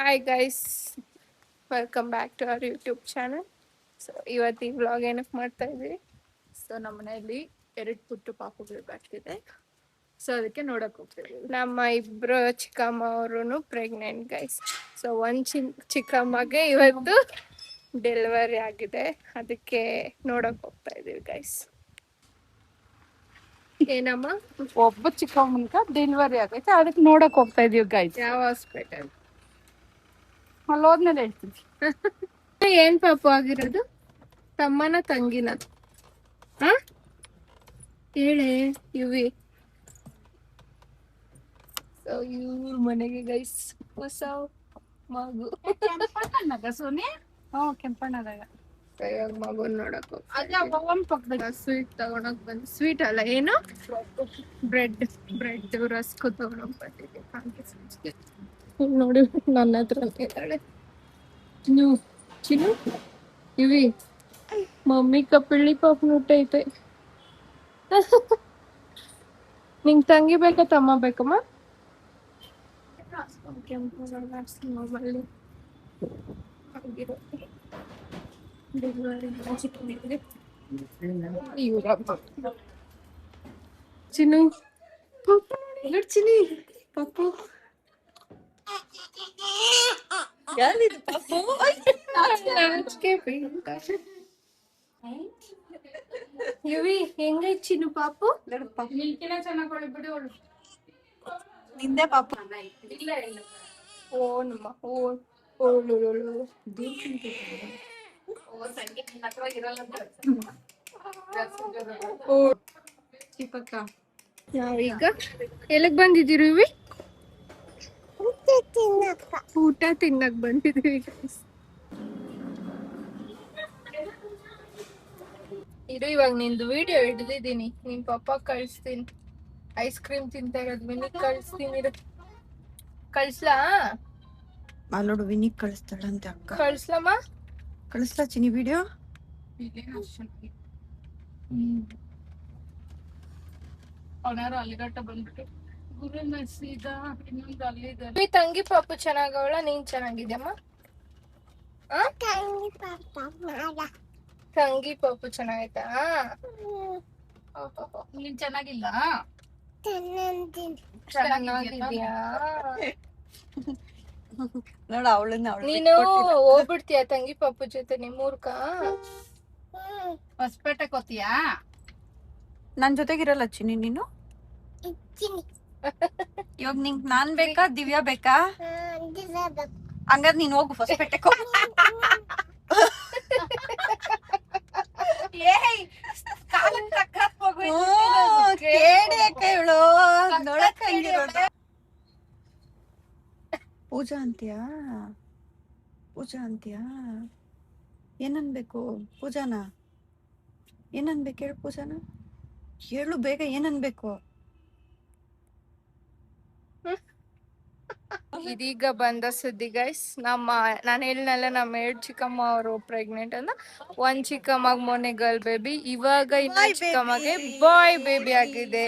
Hi guys, welcome back to our YouTube channel. So ಇವತ್ತು ಈ vlog ಏನಕ್ಕೆ ಮಾಡ್ತಾ ಇದ್ದೀವಿ? ಸೊ ನಮ್ಮ ಮನೆಯಲ್ಲಿ 2 ಪುಟ್ಟು ಪಾಪುಗಳು ಬರ್ತಿದೆ. ಸೊ ಅದಕ್ಕೆ ನೋಡಕ್ ಹೋಗ್ತಿದ್ದೀವಿ. ನಮ್ಮ ಇಬ್ರು ಚಿಕ್ಕಮ್ಮ ಅವರು ಪ್ರೆಗ್ನೆಂಟ್ ಗೈಸ್. ಸೊ ಚಿಕ್ಕಮ್ಮಗೆ ಇವತ್ತು ಡೆಲಿವರಿ ಆಗಿದೆ, ಅದಕ್ಕೆ ನೋಡಕ್ ಹೋಗ್ತಾ ಇದೀವಿ ಗೈಸ್. ಏನಮ್ಮ? ಒಬ್ಬ ಚಿಕ್ಕಮ್ಮನ್ಕ ಡೆಲಿವರಿ ಆಗೈತೆ, ಅದಕ್ಕೆ ನೋಡಕ್ ಹೋಗ್ತಾ ಇದೀವಿ ಗೈಸ್. ಯಾವ ಹಾಸ್ಪಿಟಲ್? ಅಲ್ಲಿ ಹೋದ್ಮೇಲೆ ಹೇಳ್ತೀನಿ. ಏನ್ ಪಾಪು ಆಗಿರೋದು? ತಮ್ಮನ ತಂಗಿನ? ಹೇಳೆ ಯುವಿ. ಸೊ ಇವ್ರ ಮನೆಗೆ ಗೈಸ್ ಹೊಸ ಮಗು. ಸೋನಿ ಕೆಂಪಣ್ಣದಾಗ ಇವಾಗ ಮಗುನ್ ನೋಡಕ್ ಪಕ್ಕದಾಗ ಸ್ವೀಟ್ ತಗೊಂಡೋಗ್ ಬಂದ್. ಸ್ವೀಟ್ ಅಲ್ಲ, ಏನು ಬ್ರೆಡ್ ರಸ್ಕ್ ತಗೊಂಡೋಗ್ ಬಂದಿದ್ದೆ. ನೋಡಿ ನನ್ನ ಹತ್ರ ಇದ್ದಾಳೆ ಚಿನ್ನು. ಇವಿ ಮಮ್ಮಿ ಕಪಿಳ್ಳಿ ಪಾಪ ಮುಟ್ಟೈತೆ. ನಿಂಗ್ ತಂಗಿ ಬೇಕಾ ತಮ್ಮ ಬೇಕಮ್ಮ? ಕೆಂಪು ಮೊಬೈಲ್ ಚಿನ್ನು ಚಿನಿ ಪಪ್ಪು ಯುವಿ ಹೆಂಗೈತ್ ಚಿನ್ನು ಪಾಪು? ನಿಂದೆ ಪಾಪ. ಇಲ್ಲ ಓ ನಮ್ಮ ಓಳು ಚಿಕ್ಕಕ್ಕ ನಾವೀಗ ಎಲ್ಲಿಗ್ ಬಂದಿದ್ದೀರಿ ಇವಿ? ಊಟ ತಿನ್ನಕ್ ಬಂದಿದ್ದೀವಿ. ಇವಾಗ ನಿಂದು ವಿಡಿಯೋ ಹಿಡ್ದಿದ್ದೀನಿ, ನಿಮ್ ಪಪ್ಪ ಕಳಿಸ್ತೀನಿ. ಐಸ್ ಕ್ರೀಮ್ ತಿಂತಾ ಇರೋದು ವಿನಿಗ್ ಕಳಿಸ್ತೀನಿ. ಕಳ್ಸ್ಲಾ? ನೋಡು ವಿನಿಗ್ ಕಳಿಸ್ತಾಳಂತೆ ಅಕ್ಕ. ಕಳ್ಸ್ಲಮ್ಮ? ಕಳಿಸ್ಲಾ ಚಿನಿ ವಿಡಿಯೋ? ಅವನಾರು ಅಲ್ಲಿಗಟ್ಟ ಬಂದ್ಬಿಟ್ಟು ಗುರುನ ಸೀದಾ ಇನ್ನೊಂದು ಅಲ್ಲಿದೆ. ತಂಗಿ ಪಾಪು ಚೆನ್ನಾಗವಳ, ನೀನ್ ಚೆನ್ನಾಗಿದ್ಯಮ್ಮ? ತಂಗಿ ಪಾಪು ಚೆನ್ನಾಗೈತಾ? ನೀನ್ ಚೆನ್ನಾಗಿಲ್ಲ? ಚೆನ್ನಾಗಿದ್ಯಾ? ನೋಡ ಅವಳನ್ನ ನೀನು ಹೋಗ್ಬಿಡ್ತೀಯ ತಂಗಿ ಪಾಪು ಜೊತೆ ನಿಮ್ಮೂರ್ಕ? ಹೊಸಪೇಟೆಗೆ ಹೋಗ್ತೀಯಾ? ನನ್ ಜೊತೆಗಿರಲ್ಲ ಚಿನಿ ನೀನು? ಇವಾಗ ನಿಂಗ್ ನಾನ್ ಬೇಕಾ ದಿವ್ಯಾ ಬೇಕಾ? ಹಂಗಾದ್ರೆ ನೀನ್ ಹೋಗು ಹೊಸಪೇಟೆಗೆ ಹೋಗು. ಪೂಜಾ ಅಂತೀಯಾ? ಏನನ್ಬೇಕು ಪೂಜಾನ? ಏನನ್ಬೇಕು ಹೇಳು ಪೂಜಾನ? ಹೇಳು ಬೇಗ, ಏನನ್ಬೇಕು? ಇದೀಗ ಬಂದ ಸುದ್ದಿ ಗೈಸ್. ನಾನು ಹೇಳಿನಲ್ಲ, ನಮ್ಮ 2 ಚಿಕ್ಕಮ್ಮ ಅವರು ಪ್ರೆಗ್ನೆಂಟ್ ಅಂತ. ಒಂದ್ ಚಿಕ್ಕಮ್ಮಗ್ ಮೊನ್ನೆ ಗರ್ಲ್ ಬೇಬಿ, ಇವಾಗ ಇನ್ನೊಂದ್ ಚಿಕ್ಕಮ್ಮಗೆ ಬಾಯ್ ಬೇಬಿ ಆಗಿದೆ.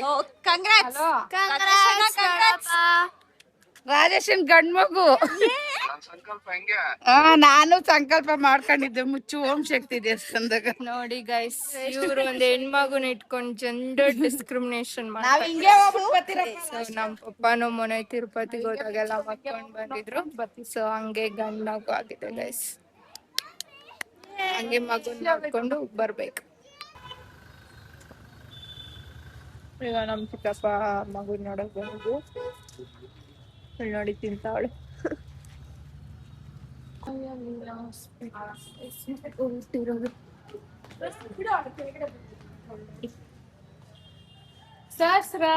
ರಾಜೇಶನ್ ಗಂಡ್ ಮಗು. ನಾನು ಸಂಕಲ್ಪ ಮಾಡ್ಕೊಂಡಿದ್ದೆ ಮುಚ್ಚು ಓಂ ಶಕ್ತಿ ದೇವಸ್ಥಾನದಾಗ. ನೋಡಿ ಗೈಸ್, ಇವ್ರು ಒಂದ್ ಹೆಣ್ಮಗುನ ಇಟ್ಕೊಂಡ್ ಜೆಂಡರ್ ಡಿಸ್ಕ್ರಿಮಿನೇಷನ್ ಮಾಡ್ತಾರೆ. ನಮ್ ಪಪ್ಪನು ಮೊನ್ನೆ ತಿರುಪತಿಗೆ ಹೋದಾಗೆಲ್ಲ ಮಕ್ಕೊಂಡ್ ಬಂದಿದ್ರು. ಸೊ ಹಂಗೆ ಗಂಡ್ ಮಗು ಆಗಿದೆ ಗೈಸ್. ಹಂಗೆ ಮಗುನ್ ನೋಡ್ಕೊಂಡು ಬರ್ಬೇಕು. ಈಗ ನಮ್ ಚಿಕ್ಕಪ್ಪ ಮಗುನ್ ನೋಡಕ್ ಬಂದು ನೋಡಿ ತಿಂತಾವಳೆ. ಸಸ್ರಾ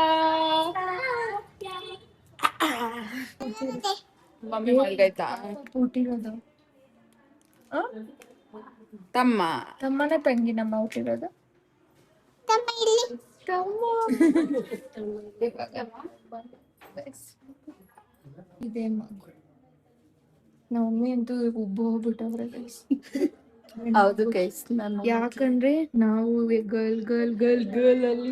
ಮಮ್ಮಿ ಮಲ್ಗೈತಾ? ಹುಟ್ಟಿರೋದು ತಮ್ಮನ ತಂಗಿ ನಮ್ಮ ಹುಟ್ಟಿರೋದು. ಇದೇ ಮಗು. ನಮ್ಮ ಮಮ್ಮಿ ಅಂತೂ ಉಬ್ಬ ಹೋಗ್ಬಿಟ್ಟವ್ರೆ ಗೈಸ್. ಹೌದು ಗೈಸ್, ಯಾಕಂದ್ರೆ ನಾವು ಗರ್ಲ್ ಅಲ್ಲಿ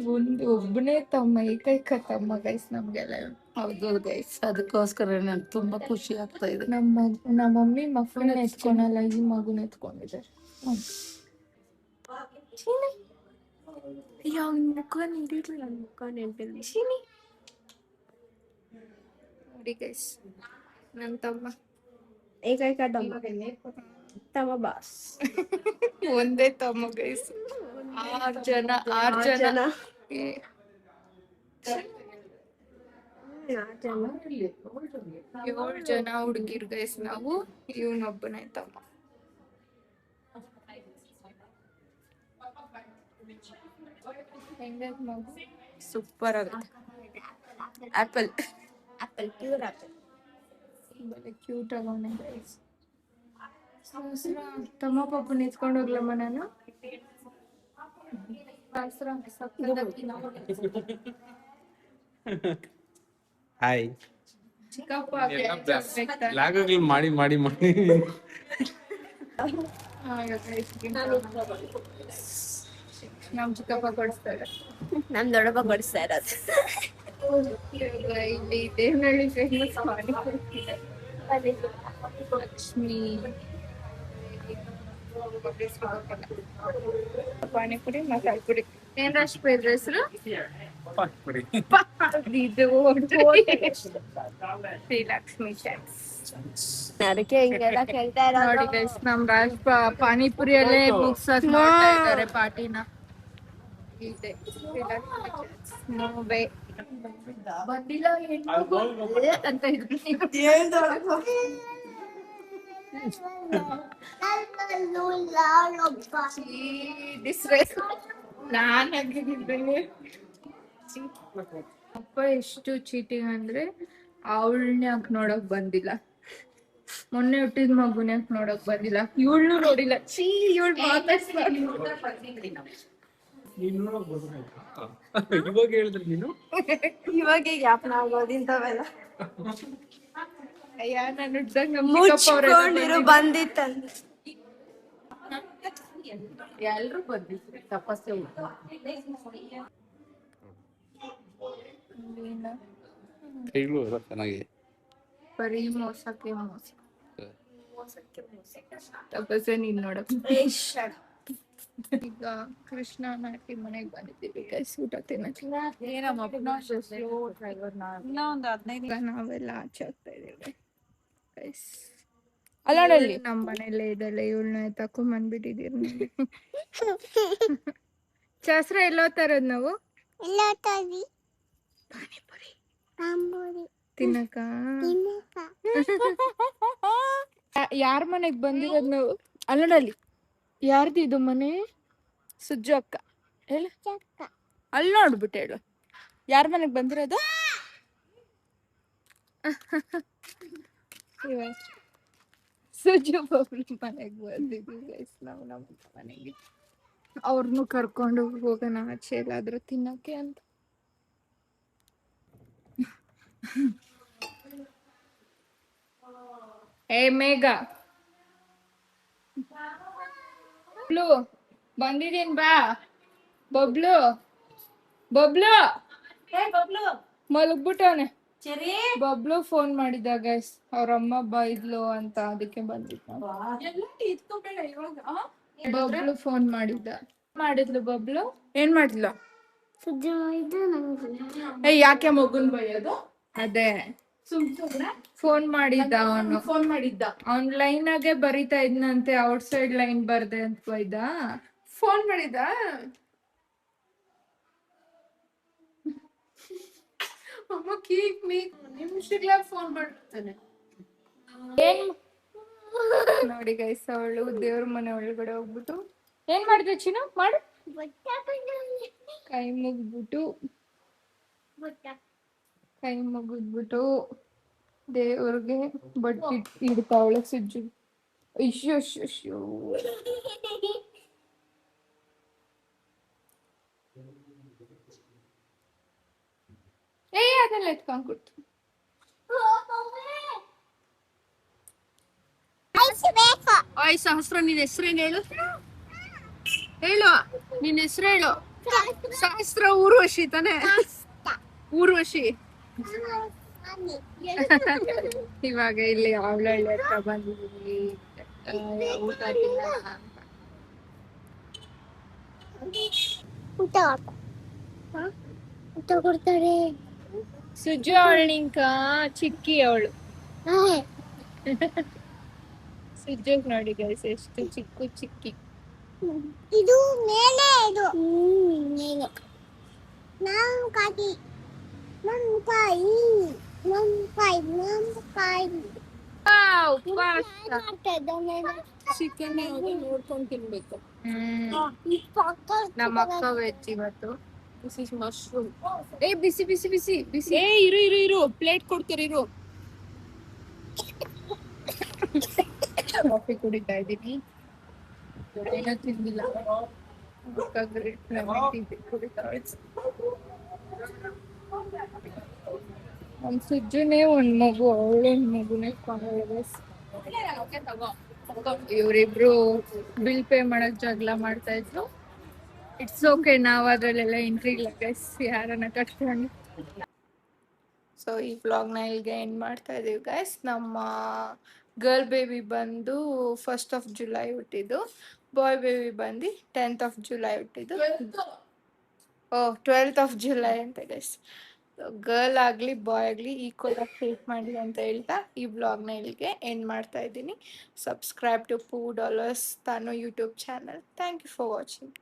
ಒಬ್ಬನೇ ತಮ್ಮ, ಏಕೈಕ ತಮ್ಮ ಗೈಸ್ ನಮ್ಗೆಲ್ಲ. ಹೌದು ಗೈಸ್, ಅದಕ್ಕೋಸ್ಕರ ನಂಗೆ ತುಂಬಾ ಖುಷಿ ಆಗ್ತಾ ಇದೆ. ನಮ್ಮ ಮಮ್ಮಿ ಮಕ್ಕಳನ್ನ ಎತ್ಕೊಳಲ್ಲ, ಈ ಮಗುನ ಎತ್ಕೊಂಡಿದ್ದಾರೆ. ಮುಖ ನೀಡಿರ್ಲಿಲ್ಲ, ಮುಖ ನೆನಪಿಲ್ಲ. ನೋಡಿ ಗೈಸ್, ನನ್ನ ತಮ್ಮ ಏಕೈಕ ತಮ್ಮ ಬಾಸ್. ಒಂದೇ ತಮ್ಮ ಗೈಸ್, 6 ಜನ 7 ಜನ ಹುಡುಗಿರ್ ಗೈಸ್ ನಾವು. ಇವನೊಬ್ಬನೇ ತಮ್ಮ. ಸೂಪರ್ ಆಗುತ್ತೆ. ಆಪಲ್ ಪ್ಯೂರ್ ಆಪಲ್ ಕ್ಯೂಟ್ ಆಗವನೆ ಗೈಸ್. ತಮ್ಮ ಪಾಪ ನಿಂತ್ಕೊಂಡು ಹೋಗ್ಲಮ್ಮ ನಾನು. ಹಾಯ್ ಚಿಕ್ಕಪ್ಪ ಮಾಡಿ ಮಾಡಿ ಮಾಡಿ ನಮ್ ಚಿಕ್ಕಪ್ಪ ಕೊಡಿಸ್ತಾರೆ, ನಮ್ ದೊಡ್ಡಪ್ಪ ಕೊಡಿಸ್ತಾ ಇರೋದು. ಇಲ್ಲಿ ದೇವನಹಳ್ಳಿ ಫೇಮಸ್ ಲಕ್ಷ್ಮಿ ಪಾನಿಪುರಿ, ಮಸಾಲೆ ಪುರಿ. ಏನ್ ಅಷ್ಟು ಹೆಸರು? ಇದು ಶ್ರೀಲಕ್ಷ್ಮಿ ಅದಕ್ಕೆ ಹಿಂಗೆಲ್ಲ ಕೇಳ್ತಾ ಇರೋದು. ನೋಡಿ ಗೈಸ್, ನಮ್ ರಾಜ್ ಪಾನಿಪುರಿಯಲ್ಲೇ ಮುಗ್ಸಕ್ ನೋಡ್ತಾ ಇದ್ದಾರೆ ಪಾರ್ಟಿನ. ಇದೆ ನೋವೇ ಬಂದಿಲ್ಲ ಅಂತ ಇದ್ರು. ನಾನಾಗಿದ್ದೀನಿ. ಅಪ್ಪ ಎಷ್ಟು ಚೀಟಿಂಗ್ ಅಂದ್ರೆ, ಅವಳನ್ನ ಯಾಕೆ ನೋಡಕ್ ಬಂದಿಲ್ಲ, ಮೊನ್ನೆ ಹುಟ್ಟಿದ ಮಗುನ ಯಾಕೆ ನೋಡಕ್ ಬಂದಿಲ್ಲ, ಇವಳು ನೋಡಿಲ್ಲ. ಇವಳು ಇವಾಗ ಹೇಳಿದ್ರೆ ನೀನು ಇವಾಗ ಜ್ಞಾಪನ ಆಗೋದು ಇಂಥವೆಲ್ಲ. ಅಯ್ಯ ನಾನು ಹುಟ್ದಾಗ ಮುಚ್ಕೊಂಡಿರು ಬಂದಿತ್ತಂತ. ಎಲ್ರು ಬಂದಿದ್ರು ತಪಸ್ಸೆ ಊಟ. ಚೆನ್ನಾಗಿ ಬರೀ ಮೋಸಕ್ಕೆ ಮೋಸ, ತಪಸ್ಸೆ ನೀನ್ ನೋಡಕ್. ಈಗ ಕೃಷ್ಣ ನಾಟಿ ಮನೆಗ್ ಬಂದಿದ್ದೀವಿ ಗೈಸ್, ಊಟ ತಿನ್ನಕ್ಕೆ. ನಾವೆಲ್ಲ ಆಚೆ ಆಗ್ತಾ ಇದೀವಿ ಗೈಸ್. ಅಲ್ಲೋಡಲ್ಲಿ ನಮ್ಮ ಮನೇಲೆ ಇದೆಲ್ಲ, ಇವಳನ್ನ ತಕೊಂಡ್ ಬಂದ್ಬಿಟ್ಟಿದೀರಿ. ಶಾಸ್ತ್ರ ಎಲ್ಲೋ ತರದ್ ನಾವು ಪಾನಿಪುರಿ ತಿನ್ನಕ. ಯಾರ ಮನೆಗ್ ಬಂದಿರೋದ್ ನಾವು? ಅಲ್ಲೋಡಲ್ಲಿ ಯಾರ್ದು ಇದು ಮನೆ? ಸುಜ್ಜು ಅಕ್ಕ ಹೇಳ, ಅಲ್ಲಿ ನೋಡ್ಬಿಟ್ಟು ಹೇಳು, ಯಾರ ಮನೆಗ್ ಬಂದಿರೋದು? ಸುಜ್ಜು ಬಬ್ಲು ಮನೆಗ್ ಬಂದಿದ್ವಿ ಗೈಸ್ ನಾವು, ನಮ್ಮ ಮನೆಗೆ. ಅವ್ರನ್ನು ಕರ್ಕೊಂಡು ಹೋಗೋಣ ಆಚೆ ಎಲ್ಲಾದ್ರೂ ತಿನ್ನಕ್ಕೆ ಅಂತ. ಏ ಮೇಘ, ಬಬ್ಲು ಬಂದಿದೀನ್ ಬಾ. ಬಬ್ಲು ಬಬ್ಲು ಮಲಗ್ಬಿಟ್ಟವನೆ. ಬಬ್ಲು ಫೋನ್ ಮಾಡಿದ್ದ ಗೈಸ್, ಅವ್ರಮ್ಮ ಬೈದ್ಲು ಅಂತ, ಅದಕ್ಕೆ ಬಂದಿದ್ದ. ಬಬ್ಲು ಫೋನ್ ಮಾಡಿದ್ಲು ಬಬ್ಲು. ಏನ್ ಮಾಡಿದ್ಲು? ಯಾಕೆ ಮಗುನ್ ಬೈಯೋದು? ಅದೇ ಫೋನ್ ಮಾಡಿದ್ದ ಅವ್ನ್ ಲೈನ್ ಆಗೆ ಬರಿತಾ ಇದ್ನಂತೆ, ಔಟ್ ಸೈಡ್ ಲೈನ್ ಬರ್ದೆ ಅಂತ ಬೈದ. ಫೋನ್ ಮಾಡಿದ್ದ. ಅಮ್ಮ ಕೀಕ್ ಮೀಕ್ ನಿಮಿಷಗಳ ಫೋನ್ ಮಾಡ್ತಾನೆ. ನೋಡಿ ಗೈಸ್, ಅವಳು ದೇವ್ರ ಮನೆ ಒಳಗಡೆ ಹೋಗ್ಬಿಟ್ಟು ಏನ್ ಮಾಡಿದ್ವಿ ಚಿನ್ನು ಮಾಡು. ಕೈ ಮುಗಿದ್ಬಿಟ್ಟು ದೇವ್ರಿಗೆ ಬಟ್ಟಿ ಇಡ್ತಾವಳೆ ಸುಜ್ಜು. ಅಯ್ಯೋ ಅದೆಲ್ಲ ಎತ್ಕೊಂಡ್ ಕೊಡ್ತು. ಓಯ್ ಸಹಸ್ರ, ನಿನ್ ಹೆಸ್ರೇನು ಹೇಳು? ನಿನ್ ಹೆಸ್ರು ಹೇಳು. ಸಹಸ್ರ ಊರ್ವಶಿ ತಾನೆ? ಊರ್ವಶಿ ಇವಾಗ ಇಲ್ಲಿ ಅವಳಹಳ್ಳಿ ಹತ್ರ ಬಂದಿದ್ದೀವಿ ಊಟ ತಿನ್ನೋಣ ಅಂತ. ಹ? ಸುಜ್ಜು ಅವಳಿಂಕ ಚಿಕ್ಕಿ ಅವಳು. ಸುಜ್ಜುಗ್ ನೋಡಿ ಗೈಸ್ ಎಷ್ಟು ಚಿಕ್ಕಿ. ಇದು ಮೇಲೆ ಇದು ಮೇಲೆ ನಾನು ಕಾಟಿ ಮಂಕಾಯಿ ಚಿಕನ್ ನೋಡ್ಕೊಂಡು ತಿನ್ಬೇಕು. ನಮ್ಮ ಅಕ್ಕ ವೆಜ್ ಇವತ್ತು. This is mushroom. ಏ ಬಿಸಿ ಬಿಸಿ ಬಿಸಿ ಬಿಸಿ. ಏ ಇರು ಪ್ಲೇಟ್ ಕೊಡ್ತಾರೆ ಇರು. ಕಾಫಿ ಕುಡಿತಾ ಇದ್ದೀನಿ. ಏನೋ ತಿಂದಿಲ್ಲ. ನಮ್ ಸುಜ್ಜುನೇ ಒಂದ್ ಮಗು, ಅವಳೊಂದ್ ಮಗುನೇ ಇವ್ರಿಬ್ರು ಬಿಲ್ ಪೇ ಮಾಡಕ್ ಜಗಳ ಮಾಡ್ತಾ ಇದ್ರು. ಇಟ್ಸ್ ಓಕೆ, ನಾವ್ ಅದ್ರಲ್ಲೆಲ್ಲ ಎಂಟ್ರಿ ಇಲ್ಲ ಗೈಸ್, ಯಾರನ್ನ ಕಟ್ಕೊಂಡು. ಸೊ ಈ ವ್ಲಾಗ್ನ ಇಲ್ಲಿಗೆ ಎಂಡ್ ಮಾಡ್ತಾ ಇದೀವಿ ಗೈಸ್. ನಮ್ಮ ಗರ್ಲ್ ಬೇಬಿ ಬಂದು 1st of July ಹುಟ್ಟಿದ್ದು, ಬಾಯ್ ಬೇಬಿ ಬಂದು 10th of July ಹುಟ್ಟಿದ್ದು. 12th of July ಅಂತ ಗೈಸ್. ಗರ್ಲ್ ಆಗಲಿ ಬಾಯ್ ಆಗಲಿ ಈಕ್ವಲ್ ಆಗಿ ಟ್ರೀಟ್ ಮಾಡಿ ಅಂತ ಹೇಳ್ತಾ ಈ ವ್ಲಾಗ್ನ ಇಲ್ಲಿಗೆ ಎಂಡ್ ಮಾಡ್ತಾ ಇದ್ದೀನಿ. ಸಬ್ಸ್ಕ್ರೈಬ್ ಟು ಪೂ ಡಾಲರ್ಸ್ ತಾನು YouTube channel. Thank you for watching.